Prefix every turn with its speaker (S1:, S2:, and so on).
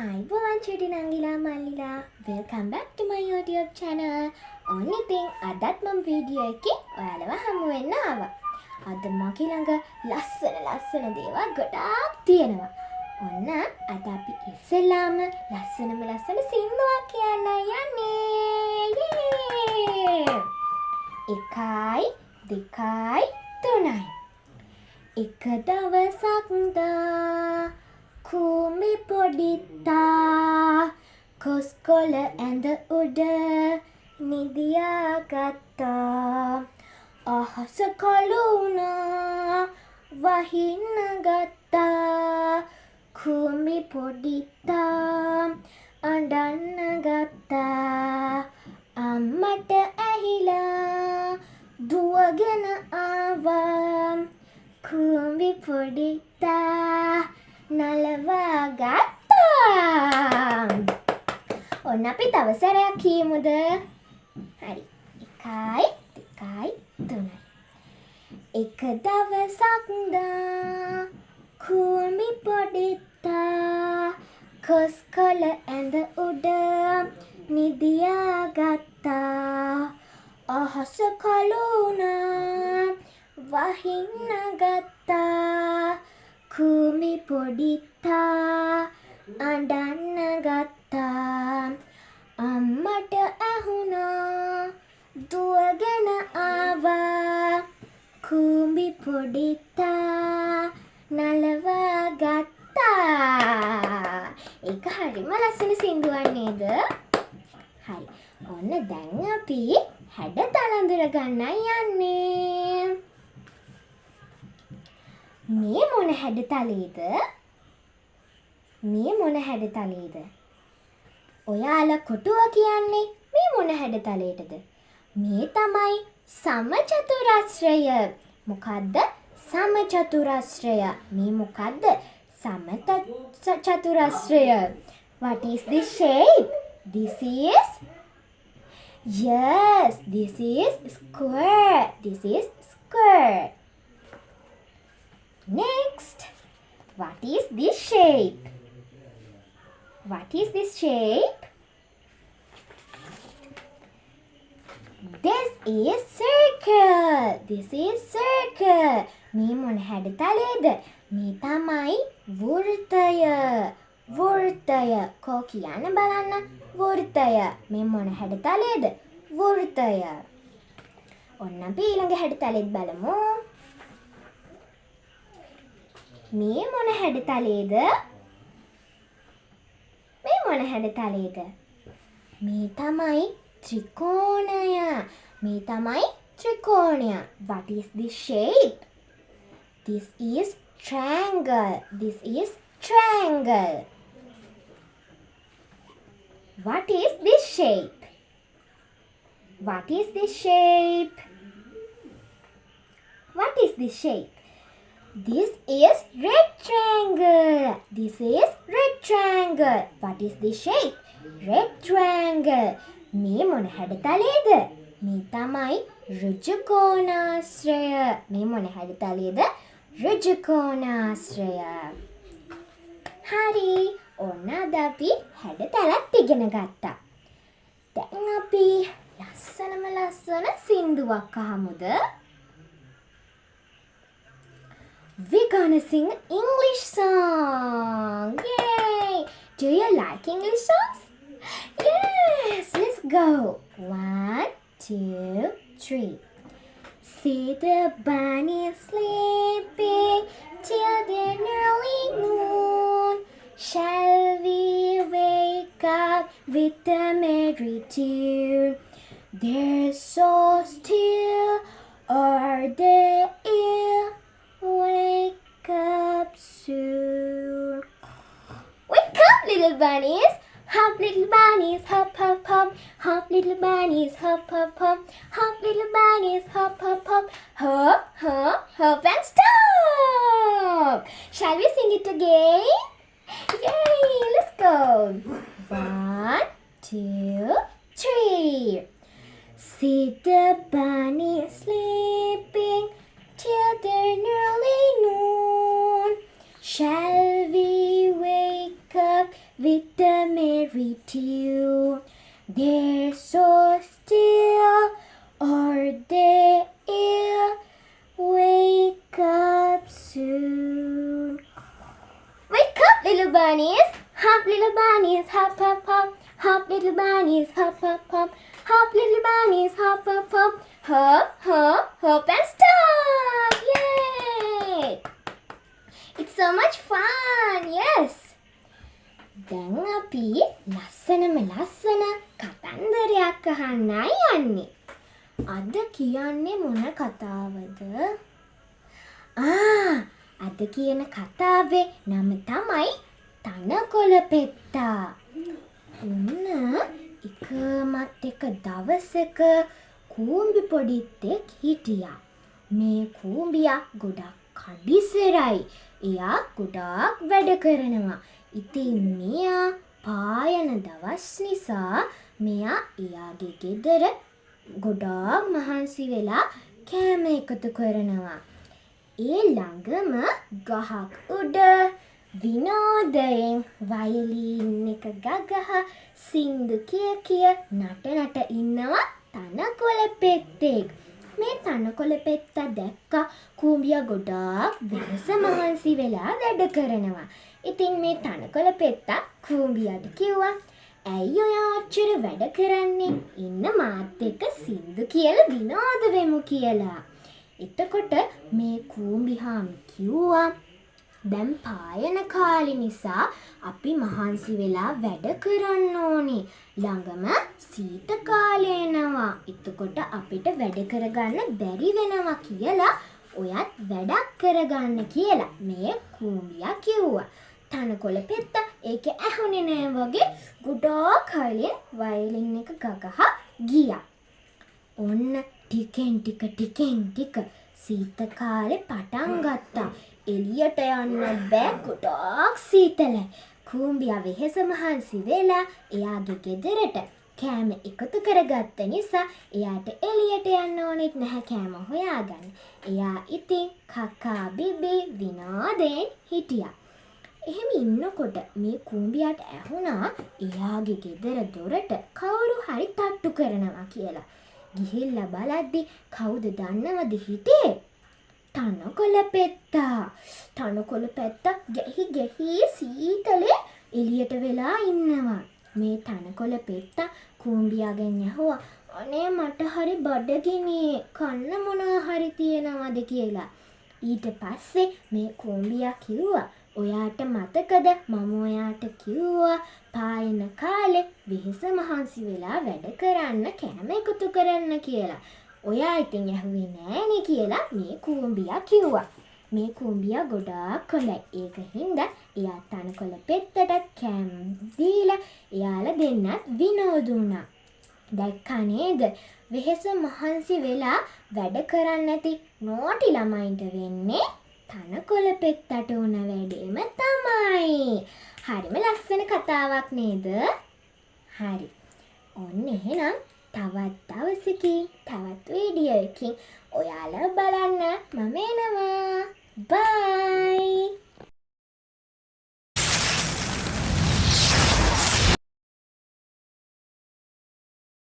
S1: අයිබෝවන් චුටි නංගිලා මල්ලිලා welcome back ටු මයි YouTube channel. ඔන්න ඉතින් අදත් මම වීඩියෝ එකේ ඔයාලව හමු වෙන්න ආවා. අද මගේ ළඟ ලස්සන දේවල් ගොඩාක් තියෙනවා. ඔන්න අද අපි ඉස්සෙල්ලාම ලස්සන සින්දුවක් කියන්න යන්නේ. එකයි දෙකයි තුනයි. එක දවසක් දා කුමි පොඩිත්තා කොස්කොල ඇඳ උඩ නිදියා ගත්තා. අහස කළුණා වහින්න ගත්තා. කුමි පොඩිත්තා අඬන්න ගත්තා. අම්මට ඇහිලා දුවගෙන ආවා. කුමි පොඩිත්තා නලවා ගත්තා. ඔන්න අපි තව සැරයක් කියමුද? හරි. එකයි දෙකයි තුනයි. එක දවසක් දා කුමි පොඩිත්තා කොස්කොල ඇඳ උඩ නිදියා ගත්තා. අහස කළුණා වහින්න ගත්තා. කුමි පොඩිත්තා අඬන්න ගත්තා. අම්මට ඇහුණා දුවගෙන ආවා. කුමි පොඩිත්තා නලවා ගත්තා. ඒක හරිම ලස්සන සින්දුවක් නේද? හරි. ඔන්න දැන් අපි හැඩතල ගන්නයි යන්නේ. මේ මොන හැඩතලයේද? මේ මොන හැඩතලයේද? ඔයාලා කොටුව කියන්නේ මේ මොන හැඩතලයටද? මේ තමයි සමචතුරස්‍රය. මොකද්ද? සමචතුරස්‍රය. මේ මොකද්ද? සමචතුරස්‍රය. What is this shape? This is Yes, this is square. This is square. Next, what is this shape? What is this shape? This is circle. This is circle. මේ මොන හැඩතලයේද? මේ තමයි වෘත්තය. වෘත්තය. කෝ කියන්න බලන්න. වෘත්තය. මේ මොන හැඩතලයේද? වෘත්තය. ඔන්න අපි ඊළඟ හැඩතලෙත් බලමු. මේ මොන හැඩතලයේද? මේ මොන හැඩතලයේද? මේ තමයි ත්‍රිකෝණය. මේ තමයි ත්‍රිකෝණය. What is this shape? This is triangle. This is triangle. What is this shape? What is this shape? What is this shape? This is red triangle. This is red triangle. What is this shape? Red triangle. මේ මොන හැඩතලයේද? මේ තමයි ඍජු කෝණාශ්‍රය. මේ මොන හැඩතලයේද? ඍජු කෝණාශ්‍රය. හරි. ඔන්න අද අපි හැඩතලත් ඉගෙන ගත්තා. දැන් අපි ලස්සන සින්දුවක් අහමුද? We're gonna sing English song. Yay! Do you like English songs? Yes, let's go. 1, 2, 3. See the bunny sleeping till the early noon. Shall we wake up with a merry tune? They're so still, are they ill? Wake up soon. Wake up, little bunnies. Hop, little bunnies, hop, hop, hop. Hop, little bunnies, hop, hop, hop. Hop, little bunnies, hop, hop, hop. Hop, hop, hop and stop. Shall we sing it again? Yay, let's go. 1, 2, 3. See the bunny sleeping till the early noon. Shall we wake up with the merry tune. They're so still, are they ill? Wake up soon. Wake up, little bunnies! Hop, little bunnies, hop, hop, hop. Hop, little bunnies, hop, hop, hop. Hop, little bunnies, hop, hop, hop. Hop, hop, hop and stop! Yay! It's so much fun! Yes! දැන් අපි ලස්සනම ලස්සන කතන්දරයක් අහන්නයි යන්නේ. අද කියන්නේ මොන කතාවද? අද කියන කතාවේ නම තමයි තනකොළ පෙත්තා. ඔන්න එකමත් එක දවසක කූඹි පොඩිත්තෙක් හිටියා. මේ කූඹියා ගොඩක් කඩිසරයි. එයා ගොඩක් වැඩ කරනවා. ඉතින් මෙයා පායන දවස් නිසා මෙයා එයාගේ ගෙදර ගොඩාක් මහන්සි වෙලා කෑම එකතු කරනවා. ඒ ළඟම ගහක් උඩ විනෝදයෙන් වයලීන් එක ගගහ සින්දු කිය නට ඉන්නවා තනකොළ පෙත්තෙක්. මේ තනකොළ පෙත්තා දැක්කා කූඹියා ගොඩාක් වෙනස මහන්සි වෙලා වැඩ කරනවා. ඉතින් මේ තනකොළ පෙත්තා කූඹියාට කිව්වා, ඇයි ඔයා ඔච්චර වැඩ කරන්නේ? ඉන්න මාත් එක්ක සින්දු කියලා විනෝද වෙමු කියලා. එතකොට මේ කූඹිහාමි කිව්වා, දැන් පායන කාලේ නිසා අපි මහන්සි වෙලා වැඩ කරන්න ඕනේ. ළඟම සීත කාලය එනවා. එතකොට අපිට වැඩ කරගන්න බැරි වෙනවා කියලා ඔයත් වැඩක් කරගන්න කියලා මේ කූඹියා කිව්වා. තනකොළ පෙත්තා ඒක ඇහුනේ නෑ වගේ ගොඩාක් කලින් වයලින් එක ගගහ ගියා. ඔන්න ටිකෙන් ටික සීත කාලේ පටන් ගත්තා. එළියට යන්න බෑ ගොඩාක් සීතලයි. කූඹියා වෙහෙස මහන්සි වෙලා එයාගේ ගෙදරට කෑම එකතු කරගත්ත නිසා එයාට එළියට යන්න ඕනෙත් නැහැ කෑම හොයාගන්න. එයා ඉතින් කකා බිබී විනෝදයෙන් හිටියා. එහෙම ඉන්නකොට මේ කූඹියාට ඇහුණා එයාගේ ගෙදර දොරට කවුරු හරි තට්ටු කරනවා කියලා. ගිහිල්ලා බලද්දි කවුද දන්නවද හිටියේ? තනකොළ පෙත්තා. තනකොළ පෙත්තා ගැහි සීතලේ එළියට වෙලා ඉන්නවා. මේ තනකොළ පෙත්තා කූඹියාගෙන් ඇහුවා, අනේ මට හරි බඩගිනි, කන්න මොනවා හරි තියනවද කියලා. ඊට පස්සේ මේ කූඹියා කිව්වා, ඔයාට මතකද මම ඔයාට කිව්වා පායන කාලේ වෙහෙස මහන්සි වෙලා වැඩ කරන්න කෑම එකතු කරන්න කියලා. ඔයා ඉතින් ඇහුවේ නෑනේ කියලා මේ කූඹියා කිව්වා. මේ කූඹියා ගොඩාක් හොඳයි. ඒක හින්දා එයා තනකොළ පෙත්තට කෑම දීලා එයාලා දෙන්නත් විනෝද වුණා. දැක්කා නේද? වෙහෙස මහන්සි වෙලා වැඩ කරන්න නැති නෝටි ළමයින්ට වෙන්නේ තනකොළ පෙත්තට උන වැඩේම තමයි. හරිම ලස්සන කතාවක් නේද? හරි. ඔන්න එහෙනම් තවත් දවසකින් තවත් වීඩියෝ එකකින් ඔයාලා බලන්න මම එනවා. බයි.